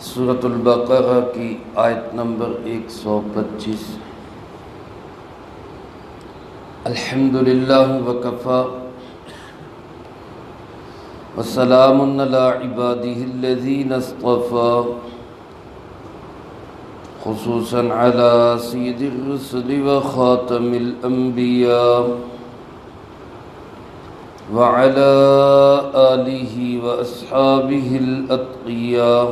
سورۃ البقرہ کی آیت نمبر 125۔ الحمدللہ وکفی وسلام علی عبادہ الذین اصطفی، خصوصاً علی سید الرسل وخاتم الانبیاء وعلى آلہ واصحابہ الاتقیاء۔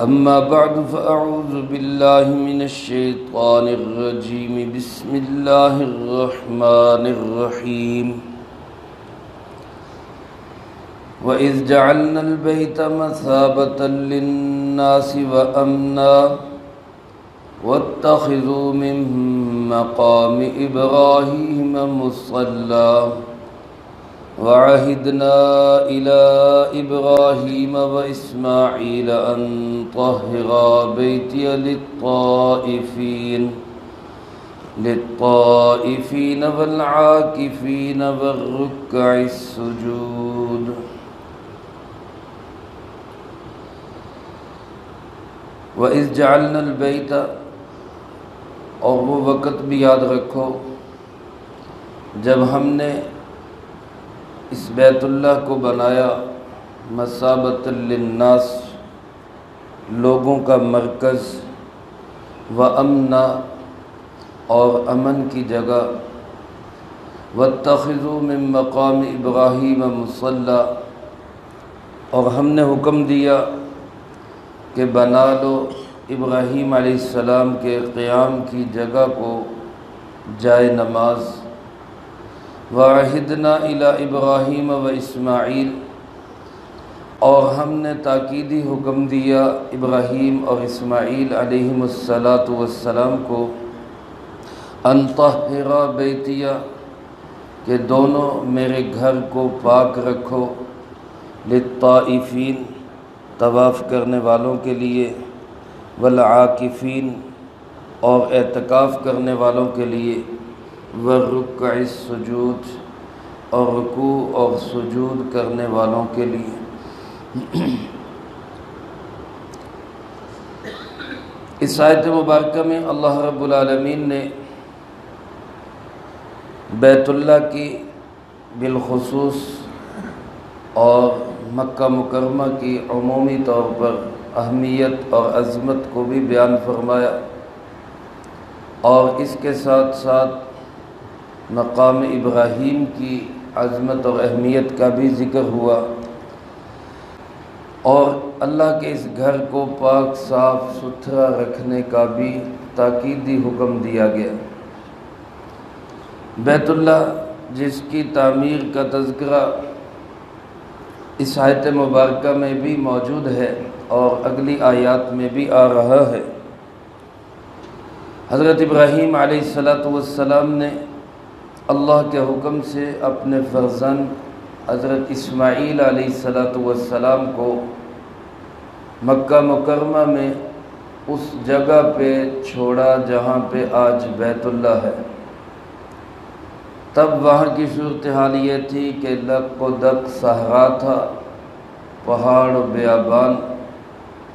اما بعد فاعوذ باللہ من الشیطان الرجیم، بسم اللہ الرحمن الرحیم۔ وَإِذْ جَعَلْنَا الْبَيْتَ مَثَابَةً لِلنَّاسِ وَأَمْنًا وَاتَّخِذُوا مِن مَّقَامِ إِبْرَاهِيمَ مُصَلًّى وَعَهِدْنَا إِلَىٰ إِبْرَاهِيمَ وَإِسْمَاعِيلَ أَن طَهِّرَا بَيْتِيَ لِلطَّائِفِينَ وَالْعَاكِفِينَ وَالرُّكَّعِ السُّجُودِ۔ وَإِذْ جَعَلْنَا الْبَيْتَ، اور وہ وقت بھی یاد رکھو جب ہم نے اس بیت اللہ کو بنایا مثابۃ للناس، لوگوں کا مرکز، وَأَمْنًا، اور امن کی جگہ، وَاتَّخِذُوا مِن مَّقَامِ إِبْرَاهِيمَ مُصَلًّى، اور ہم نے حکم دیا کہ بنا لو ابراہیم علیہ السلام کے قیام کی جگہ کو جائے نماز، وَعَهِدْنَا إِلَىٰ إِبْرَاهِيمَ وَإِسْمَاعِيلَ، اور ہم نے تاکیدی حکم دیا ابراہیم اور اسماعیل علیہم السلام کو، أَن طَهِّرَا بَيْتِيَ، کہ دونوں میرے گھر کو پاک رکھو، للطائفین، طواف کرنے والوں کے لیے، والعاکفین، اور اعتکاف کرنے والوں کے لیے، والرکع السجود، اور رکوع اور سجود کرنے والوں کے لیے۔ اس آیت مبارکہ میں اللہ رب العالمین نے بیت اللہ کی بالخصوص اور مکہ مکرمہ کی عمومی طور پر اہمیت اور عظمت کو بھی بیان فرمایا، اور اس کے ساتھ ساتھ مقام ابراہیم کی عظمت اور اہمیت کا بھی ذکر ہوا، اور اللہ کے اس گھر کو پاک صاف ستھرا رکھنے کا بھی تاکیدی حکم دیا گیا۔ بیت اللہ جس کی تعمیر کا تذکرہ اس آیت مبارکہ میں بھی موجود ہے اور اگلی آیات میں بھی آ رہا ہے۔ حضرت ابراہیم علیہ السلام نے اللہ کے حکم سے اپنے فرزند حضرت اسماعیل علیہ السلام کو مکہ مکرمہ میں اس جگہ پہ چھوڑا جہاں پہ آج بیت اللہ ہے۔ تب وہاں کی صورتحال یہ تھی کہ لق و دق صحرا تھا، پہاڑ و بیابان،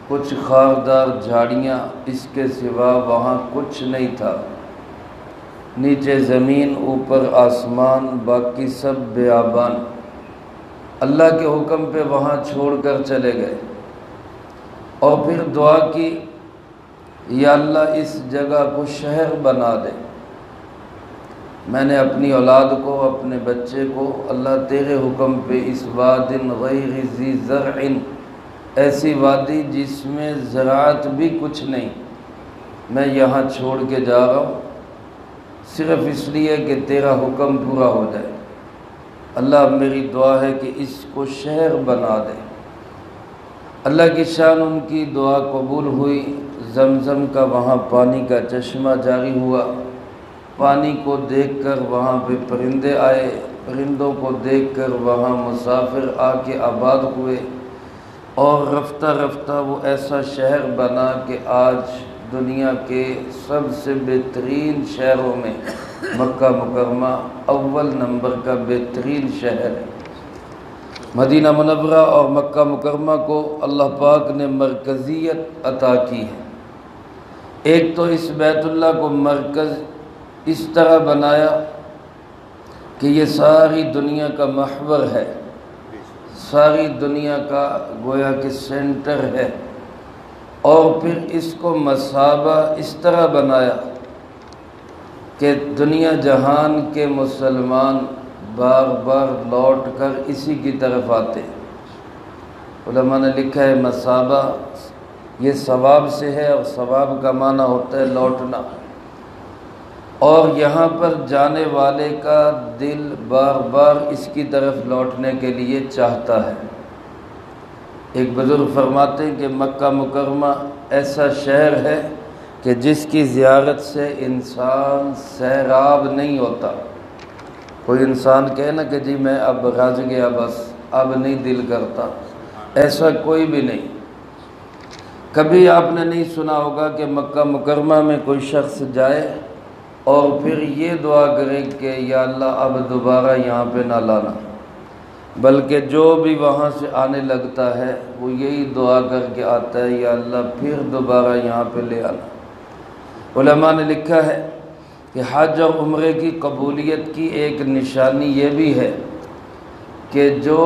کچھ خاردار جھاڑیاں، اس کے سوا وہاں کچھ نہیں تھا، نیچے زمین اوپر آسمان، باقی سب بیابان۔ اللہ کے حکم پہ وہاں چھوڑ کر چلے گئے، اور پھر دعا کی، یا اللہ اس جگہ کو شہر بنا دے، میں نے اپنی اولاد کو، اپنے بچے کو، اللہ تیرے حکم پہ اس واد غیر ذی زرع، ایسی وادی جس میں زراعت بھی کچھ نہیں، میں یہاں چھوڑ کے جا رہا ہوں صرف اس لیے کہ تیرا حکم پورا ہو جائے۔ اللہ میری دعا ہے کہ اس کو شہر بنا دے۔ اللہ کی شان، ان کی دعا قبول ہوئی، زمزم کا وہاں پانی کا چشمہ جاری ہوا، پانی کو دیکھ کر وہاں پہ پرندے آئے، پرندوں کو دیکھ کر وہاں مسافر آ کے آباد ہوئے، اور رفتہ رفتہ وہ ایسا شہر بنا کہ آج دنیا کے سب سے بہترین شہروں میں مکہ مکرمہ اول نمبر کا بہترین شہر ہے۔ مدینہ منورہ اور مکہ مکرمہ کو اللہ پاک نے مرکزیت عطا کی ہے۔ ایک تو اس بیت اللہ کو مرکز اس طرح بنایا کہ یہ ساری دنیا کا محور ہے، ساری دنیا کا گویا کہ سینٹر ہے، اور پھر اس کو مثابہ اس طرح بنایا کہ دنیا جہان کے مسلمان بار بار لوٹ کر اسی کی طرف آتے۔ علماء نے لکھا ہے مثابہ یہ ثواب سے ہے، اور ثواب کا معنی ہوتا ہے لوٹنا، اور یہاں پر جانے والے کا دل بار بار اس کی طرف لوٹنے کے لیے چاہتا ہے۔ ایک بزرگ فرماتے ہیں کہ مکہ مکرمہ ایسا شہر ہے کہ جس کی زیارت سے انسان سیراب نہیں ہوتا۔ کوئی انسان کہے نا کہ جی میں اب رج گیا، بس اب نہیں دل کرتا، ایسا کوئی بھی نہیں۔ کبھی آپ نے نہیں سنا ہوگا کہ مکہ مکرمہ میں کوئی شخص جائے اور پھر یہ دعا کرے کہ یا اللہ اب دوبارہ یہاں پہ نہ لانا، بلکہ جو بھی وہاں سے آنے لگتا ہے وہ یہی دعا کر کے آتا ہے یا اللہ پھر دوبارہ یہاں پہ لے آنا۔ علماء نے لکھا ہے کہ حج اور عمرے کی قبولیت کی ایک نشانی یہ بھی ہے کہ جو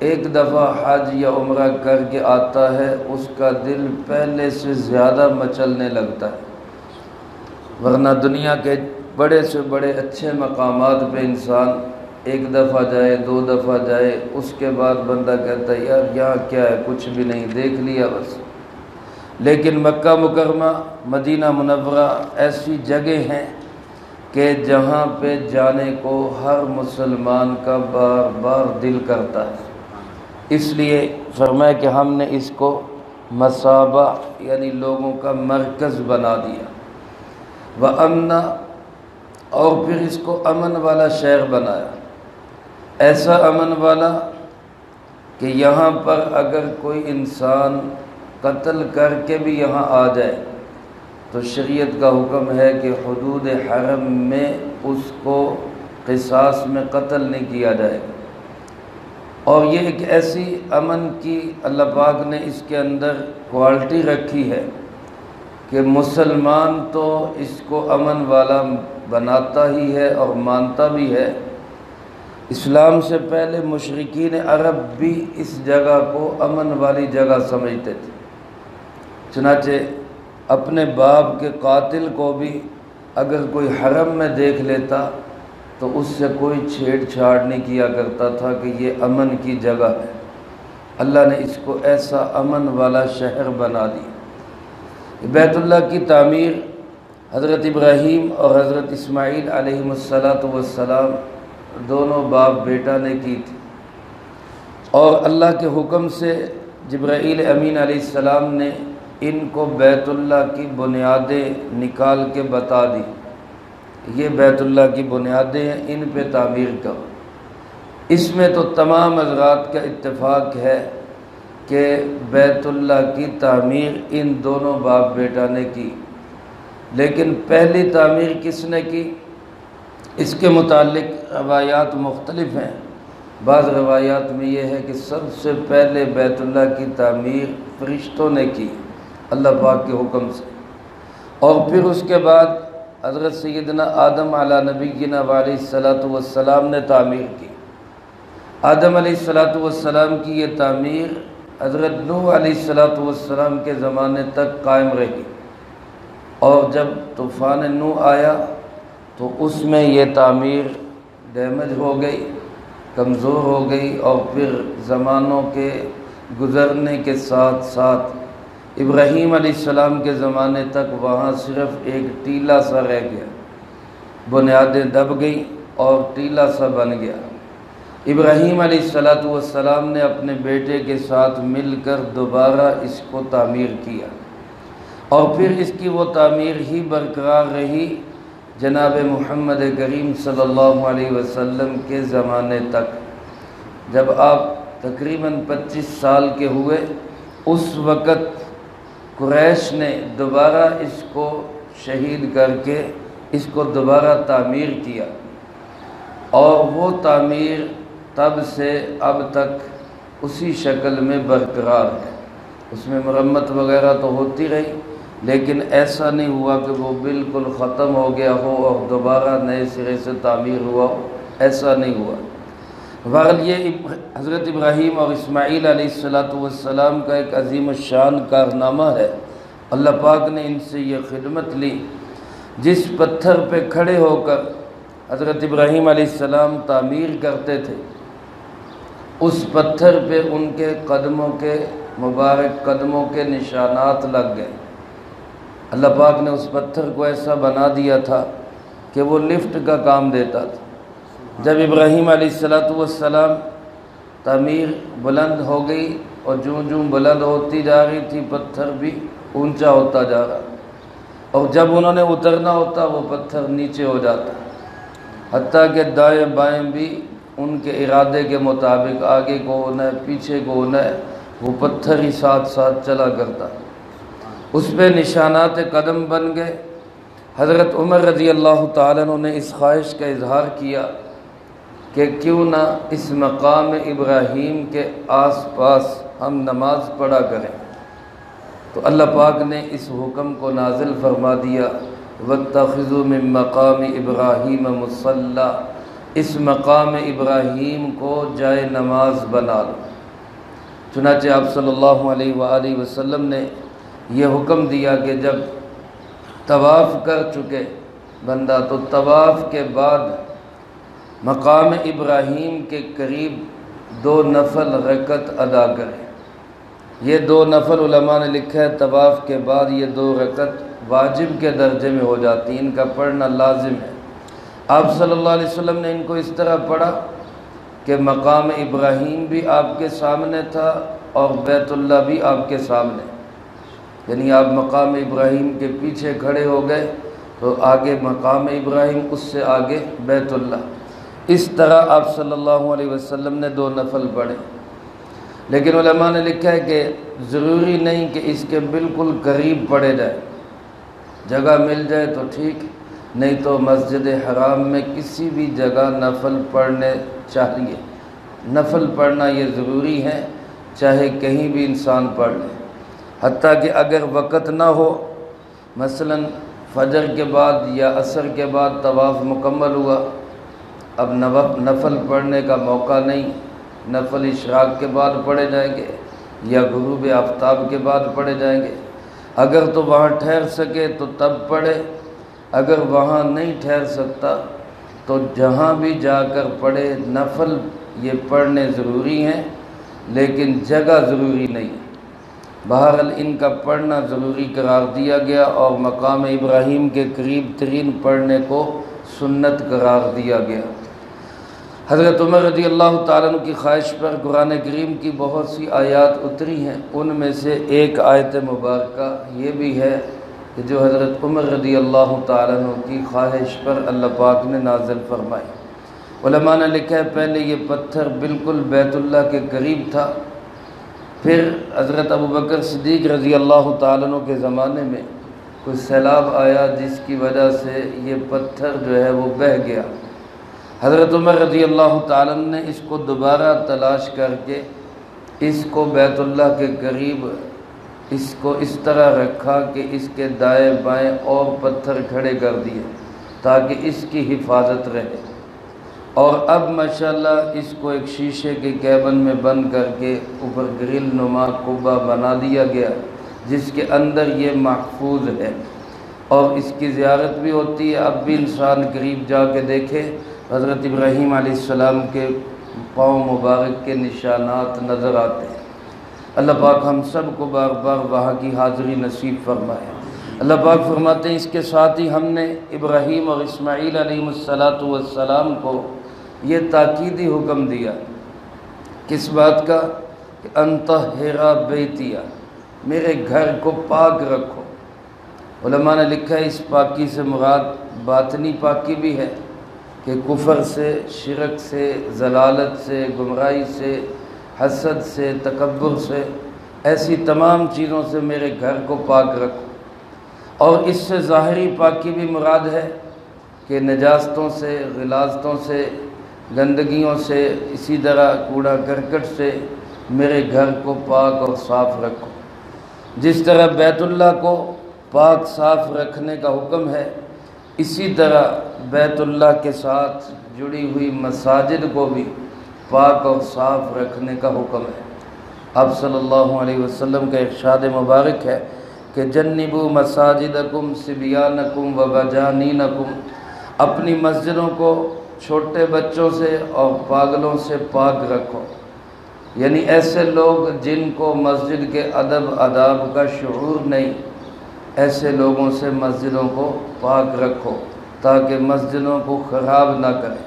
ایک دفعہ حج یا عمرہ کر کے آتا ہے اس کا دل پہلے سے زیادہ مچلنے لگتا ہے، ورنہ دنیا کے بڑے سے بڑے اچھے مقامات پہ انسان ایک دفعہ جائے، دو دفعہ جائے، اس کے بعد بندہ کہتا ہے یار یہاں کیا ہے، کچھ بھی نہیں، دیکھ لیا بس۔ لیکن مکہ مکرمہ مدینہ منورہ ایسی جگہ ہیں کہ جہاں پہ جانے کو ہر مسلمان کا بار بار دل کرتا ہے، اس لیے فرمایا کہ ہم نے اس کو مثابہ یعنی لوگوں کا مرکز بنا دیا، وَأَمْنَ، اور پھر اس کو امن والا شہر بنایا، ایسا امن والا کہ یہاں پر اگر کوئی انسان قتل کر کے بھی یہاں آ جائے تو شریعت کا حکم ہے کہ حدود حرم میں اس کو قصاص میں قتل نہیں کیا جائے گا۔ اور یہ ایک ایسی امن کی اللہ پاک نے اس کے اندر کوالٹی رکھی ہے کہ مسلمان تو اس کو امن والا بناتا ہی ہے اور مانتا بھی ہے۔ اسلام سے پہلے مشرکین عرب بھی اس جگہ کو امن والی جگہ سمجھتے تھے، چنانچہ اپنے باپ کے قاتل کو بھی اگر کوئی حرم میں دیکھ لیتا تو اس سے کوئی چھیڑ چھاڑ نہیں کیا کرتا تھا کہ یہ امن کی جگہ ہے۔ اللہ نے اس کو ایسا امن والا شہر بنا دیا۔ بیت اللہ کی تعمیر حضرت ابراہیم اور حضرت اسماعیل علیہ السلام دونوں باپ بیٹا نے کی تھی، اور اللہ کے حکم سے جبرائیل امین علیہ السلام نے ان کو بیت اللہ کی بنیادیں نکال کے بتا دی، یہ بیت اللہ کی بنیادیں ہیں، ان پہ تعمیر کرو۔ اس میں تو تمام حضرات کا اتفاق ہے کہ بیت اللہ کی تعمیر ان دونوں باپ بیٹا نے کی، لیکن پہلی تعمیر کس نے کی اس کے متعلق روایات مختلف ہیں۔ بعض روایات میں یہ ہے کہ سب سے پہلے بیت اللہ کی تعمیر فرشتوں نے کی اللہ پاک کے حکم سے، اور پھر اس کے بعد حضرت سیدنا آدم علیہ نبینا علیہ السلام نے تعمیر کی۔ آدم علیہ السلام کی یہ تعمیر حضرت نوح علیہ السلام کے زمانے تک قائم رہی، اور جب طوفان نوح آیا تو اس میں یہ تعمیر ڈیمیج ہو گئی، کمزور ہو گئی، اور پھر زمانوں کے گزرنے کے ساتھ ساتھ ابراہیم علیہ السلام کے زمانے تک وہاں صرف ایک ٹیلہ سا رہ گیا، بنیادیں دب گئیں اور ٹیلہ سا بن گیا۔ ابراہیم علیہ السلام نے اپنے بیٹے کے ساتھ مل کر دوبارہ اس کو تعمیر کیا، اور پھر اس کی وہ تعمیر ہی برقرار رہی جناب محمد کریم صلی اللہ علیہ وسلم کے زمانے تک۔ جب آپ تقریباً 25 سال کے ہوئے اس وقت قریش نے دوبارہ اس کو شہید کر کے اس کو دوبارہ تعمیر کیا، اور وہ تعمیر تب سے اب تک اسی شکل میں برقرار ہے۔ اس میں مرمت وغیرہ تو ہوتی رہی، لیکن ایسا نہیں ہوا کہ وہ بالکل ختم ہو گیا ہو اور دوبارہ نئے سرے سے تعمیر ہوا ہو، ایسا نہیں ہوا۔ بہرحال یہ حضرت ابراہیم اور اسماعیل علیہ السلام کا ایک عظیم الشان کارنامہ ہے۔ اللہ پاک نے ان سے یہ خدمت لی، جس پتھر پہ کھڑے ہو کر حضرت ابراہیم علیہ السلام تعمیر کرتے تھے، اس پتھر پہ ان کے قدموں کے مبارک قدموں کے نشانات لگ گئے۔ اللہ پاک نے اس پتھر کو ایسا بنا دیا تھا کہ وہ لفٹ کا کام دیتا تھا۔ جب ابراہیم علیہ السلام تعمیر بلند ہو گئی اور جوں جوں بلند ہوتی جا رہی تھی، پتھر بھی اونچا ہوتا جا رہا، اور جب انہوں نے اترنا ہوتا وہ پتھر نیچے ہو جاتا، حتیٰ کہ دائیں بائیں بھی ان کے ارادے کے مطابق، آگے کو ہونا ہے پیچھے کو ہونا ہے، وہ پتھر ہی ساتھ ساتھ چلا کرتا۔ اس پہ نشانات قدم بن گئے۔ حضرت عمر رضی اللہ تعالیٰ عنہ نے اس خواہش کا اظہار کیا کہ کیوں نہ اس مقام ابراہیم کے آس پاس ہم نماز پڑھا کریں، تو اللہ پاک نے اس حکم کو نازل فرما دیا، وَاتَّخِذُوا مِن مَّقَامِ إِبْرَاهِيمَ مُصَلًّى، اس مقام ابراہیم کو جائے نماز بنا لو۔ چنانچہ آپ صلی اللہ علیہ وآلہ وسلم نے یہ حکم دیا کہ جب طواف کر چکے بندہ تو طواف کے بعد مقام ابراہیم کے قریب 2 نفل رکعت ادا کرے۔ یہ 2 نفل علماء نے لکھا ہے طواف کے بعد یہ 2 رکعت واجب کے درجے میں ہو جاتی، ان کا پڑھنا لازم ہے۔ آپ صلی اللہ علیہ وسلم نے ان کو اس طرح پڑھا کہ مقام ابراہیم بھی آپ کے سامنے تھا اور بیت اللہ بھی آپ کے سامنے، یعنی آپ مقام ابراہیم کے پیچھے کھڑے ہو گئے تو آگے مقام ابراہیم، اس سے آگے بیت اللہ۔ اس طرح آپ صلی اللہ علیہ وسلم نے 2 نفل پڑھے۔ لیکن علماء نے لکھا ہے کہ ضروری نہیں کہ اس کے بالکل قریب پڑھے جائے، جگہ مل جائے تو ٹھیک، نہیں تو مسجد حرام میں کسی بھی جگہ نفل پڑھنے چاہیے۔ نفل پڑھنا یہ ضروری ہے، چاہے کہیں بھی انسان پڑھ لے، حتیٰ کہ اگر وقت نہ ہو، مثلا فجر کے بعد یا عصر کے بعد طواف مکمل ہوا، اب نفل پڑھنے کا موقع نہیں، نفل اشراق کے بعد پڑھے جائیں گے یا غروب آفتاب کے بعد پڑھے جائیں گے۔ اگر تو وہاں ٹھہر سکے تو تب پڑھے، اگر وہاں نہیں ٹھہر سکتا تو جہاں بھی جا کر پڑھے۔ نفل یہ پڑھنے ضروری ہیں لیکن جگہ ضروری نہیں۔ بہرحال ان کا پڑھنا ضروری قرار دیا گیا اور مقام ابراہیم کے قریب ترین پڑھنے کو سنت قرار دیا گیا۔ حضرت عمر رضی اللہ تعالیٰ عنہ کی خواہش پر قرآن کریم کی بہت سی آیات اتری ہیں، ان میں سے ایک آیت مبارکہ یہ بھی ہے کہ جو حضرت عمر رضی اللہ تعالیٰ عنہ کی خواہش پر اللہ پاک نے نازل فرمائی۔ علماء نے لکھا ہے پہلے یہ پتھر بالکل بیت اللہ کے قریب تھا، پھر حضرت ابوبکر صدیق رضی اللہ تعالیٰ عنہ کے زمانے میں کوئی سیلاب آیا جس کی وجہ سے یہ پتھر جو ہے وہ بہہ گیا۔ حضرت عمر رضی اللہ تعالیٰ عنہ نے اس کو دوبارہ تلاش کر کے اس کو بیت اللہ کے قریب اس کو اس طرح رکھا کہ اس کے دائیں بائیں اور پتھر کھڑے کر دیے تاکہ اس کی حفاظت رہے، اور اب ماشاءاللہ اس کو ایک شیشے کے کیبن میں بند کر کے اوپر گرل نما قبہ بنا دیا گیا جس کے اندر یہ محفوظ ہے، اور اس کی زیارت بھی ہوتی ہے۔ اب بھی انسان قریب جا کے دیکھے حضرت ابراہیم علیہ السلام کے پاؤں مبارک کے نشانات نظر آتے ہیں۔ اللہ پاک ہم سب کو بار بار وہاں کی حاضری نصیب فرمائے۔ اللہ پاک فرماتے ہیں اس کے ساتھ ہی ہم نے ابراہیم اور اسماعیل علیہ السلام کو یہ تاکیدی حکم دیا، کس بات کا؟ کہ انطہرا بیتیا، میرے گھر کو پاک رکھو۔ علماء نے لکھا ہے اس پاکی سے مراد باطنی پاکی بھی ہے کہ کفر سے، شرک سے، ضلالت سے، گمراہی سے، حسد سے، تکبر سے، ایسی تمام چیزوں سے میرے گھر کو پاک رکھو۔ اور اس سے ظاہری پاکی بھی مراد ہے کہ نجاستوں سے، غلاظتوں سے، گندگیوں سے، اسی طرح کوڑا کرکٹ سے، میرے گھر کو پاک اور صاف رکھو۔ جس طرح بیت اللہ کو پاک صاف رکھنے کا حکم ہے، اسی طرح بیت اللہ کے ساتھ جڑی ہوئی مساجد کو بھی پاک اور صاف رکھنے کا حکم ہے۔ آپ صلی اللہ علیہ وسلم کا ارشاد مبارک ہے کہ جنبوا مساجدکم صبیانکم و بجانینکم، اپنی مسجدوں کو چھوٹے بچوں سے اور پاگلوں سے پاک رکھو، یعنی ایسے لوگ جن کو مسجد کے ادب آداب کا شعور نہیں، ایسے لوگوں سے مسجدوں کو پاک رکھو تاکہ مسجدوں کو خراب نہ کریں۔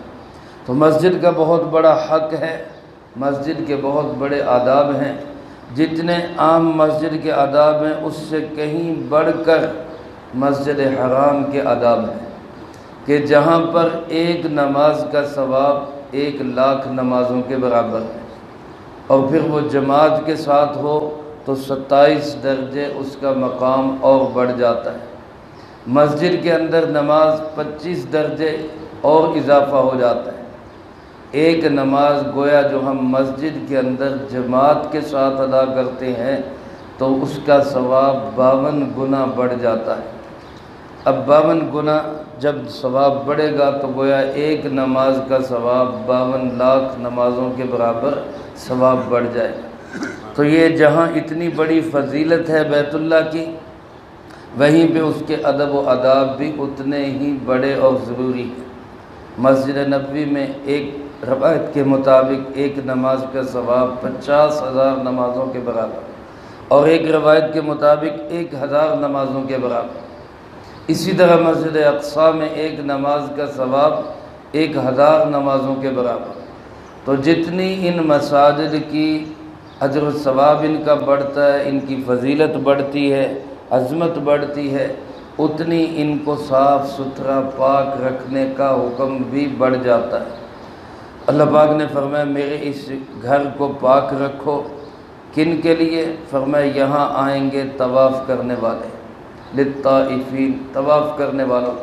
تو مسجد کا بہت بڑا حق ہے، مسجد کے بہت بڑے آداب ہیں، جتنے عام مسجد کے آداب ہیں اس سے کہیں بڑھ کر مسجد حرام کے آداب ہیں، کہ جہاں پر ایک نماز کا ثواب 1,00,000 نمازوں کے برابر ہے، اور پھر وہ جماعت کے ساتھ ہو تو 27 درجے اس کا مقام اور بڑھ جاتا ہے۔ مسجد کے اندر نماز 25 درجے اور اضافہ ہو جاتا ہے۔ ایک نماز گویا جو ہم مسجد کے اندر جماعت کے ساتھ ادا کرتے ہیں تو اس کا ثواب 52 گنا بڑھ جاتا ہے۔ اب 52 گنا جب ثواب بڑھے گا تو گویا ایک نماز کا ثواب 52,00,000 نمازوں کے برابر ثواب بڑھ جائے گا۔ تو یہ جہاں اتنی بڑی فضیلت ہے بیت اللہ کی، وہیں پہ اس کے ادب و آداب بھی اتنے ہی بڑے اور ضروری ہیں۔ مسجد نبوی میں ایک روایت کے مطابق ایک نماز کا ثواب 50,000 نمازوں کے برابر، اور ایک روایت کے مطابق 1,000 نمازوں کے برابر۔ اسی طرح مسجد اقصیٰ میں ایک نماز کا ثواب 1,000 نمازوں کے برابر۔ تو جتنی ان مساجد کی اجر و ثواب ان کا بڑھتا ہے، ان کی فضیلت بڑھتی ہے، عظمت بڑھتی ہے، اتنی ان کو صاف ستھرا پاک رکھنے کا حکم بھی بڑھ جاتا ہے۔ اللہ پاک نے فرمایا میرے اس گھر کو پاک رکھو، کن کے لیے؟ فرمایا یہاں آئیں گے طواف کرنے والے، للطائفین، طواف کرنے والوں۔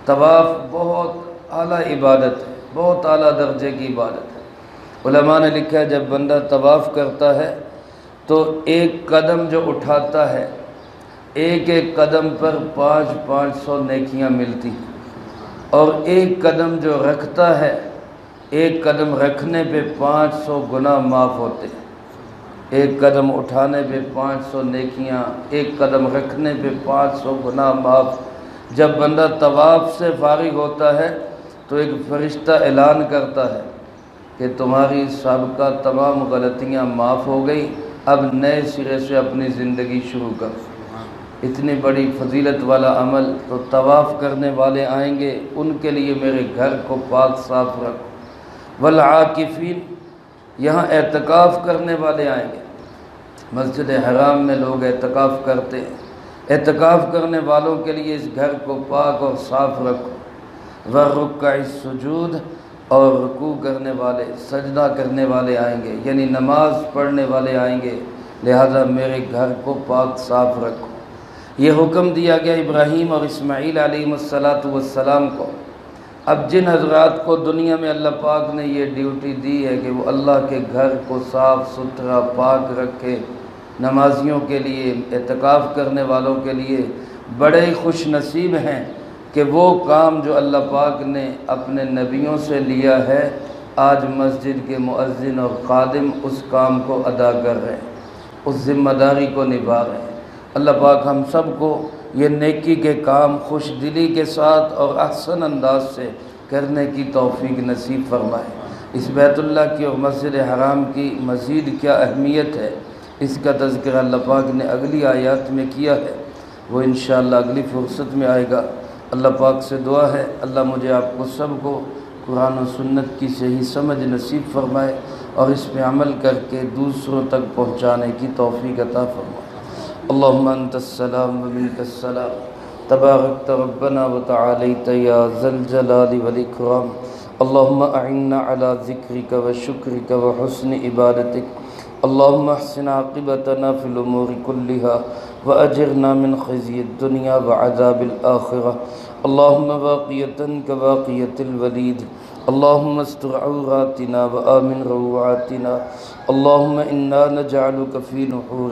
طواف بہت اعلیٰ عبادت ہے، بہت اعلیٰ درجے کی عبادت ہے۔ علماء نے لکھا ہے جب بندہ طواف کرتا ہے تو ایک قدم جو اٹھاتا ہے، ایک ایک قدم پر 500 نیکیاں ملتی ہیں، اور ایک قدم جو رکھتا ہے، ایک قدم رکھنے پہ 500 گناہ معاف ہوتے ہیں۔ ایک قدم اٹھانے پہ 500 نیکیاں، ایک قدم رکھنے پہ 500 گناہ معاف۔ جب بندہ طواف سے فارغ ہوتا ہے تو ایک فرشتہ اعلان کرتا ہے کہ تمہاری سابقہ تمام غلطیاں معاف ہو گئی، اب نئے سرے سے اپنی زندگی شروع کرو۔ اتنی بڑی فضیلت والا عمل، تو طواف کرنے والے آئیں گے، ان کے لیے میرے گھر کو پاک صاف رکھو۔ والعاکفین، یہاں اعتکاف کرنے والے آئیں گے۔ مسجد حرام میں لوگ اعتکاف کرتے ہیں، اعتکاف کرنے والوں کے لیے اس گھر کو پاک اور صاف رکھو۔ والرکع السجود، اور رکوع کرنے والے، سجدہ کرنے والے آئیں گے، یعنی نماز پڑھنے والے آئیں گے، لہذا میرے گھر کو پاک صاف رکھو۔ یہ حکم دیا گیا ابراہیم اور اسماعیل علیہ السلام کو۔ اب جن حضرات کو دنیا میں اللہ پاک نے یہ ڈیوٹی دی ہے کہ وہ اللہ کے گھر کو صاف ستھرا پاک رکھے، نمازیوں کے لیے، اعتکاف کرنے والوں کے لیے بڑے خوش نصیب ہیں کہ وہ کام جو اللہ پاک نے اپنے نبیوں سے لیا ہے، آج مسجد کے مؤذن اور خادم اس کام کو ادا کر رہے ہیں، اس ذمہ داری کو نبھا رہے ہیں۔ اللہ پاک ہم سب کو یہ نیکی کے کام خوش دلی کے ساتھ اور احسن انداز سے کرنے کی توفیق نصیب فرمائے۔ اس بیت اللہ کی اور مسجد حرام کی مزید کیا اہمیت ہے، اس کا تذکرہ اللہ پاک نے اگلی آیات میں کیا ہے، وہ انشاءاللہ اگلی فرصت میں آئے گا۔ اللہ پاک سے دعا ہے اللہ مجھے آپ کو سب کو قرآن و سنت کی صحیح سمجھ نصیب فرمائے، اور اس پہ عمل کر کے دوسروں تک پہنچانے کی توفیق عطا فرمائے۔ اللہم انت السلام و منک السلام، تبارکت ربنا و تعالیت یا ذا الجلال والاکرام۔ اللہم اعنا علی ذکرک و شکرک و حسن عبادتک۔ اللہم احسن عاقبتنا فی الامور کلہا واجرنا من خزی الدنیا وعذاب الآخرہ۔ اللہم واقیتا کواقیت الولید، اللهم استر عوراتنا وآمن روعاتنا اللهم إنا نجعلك في نحور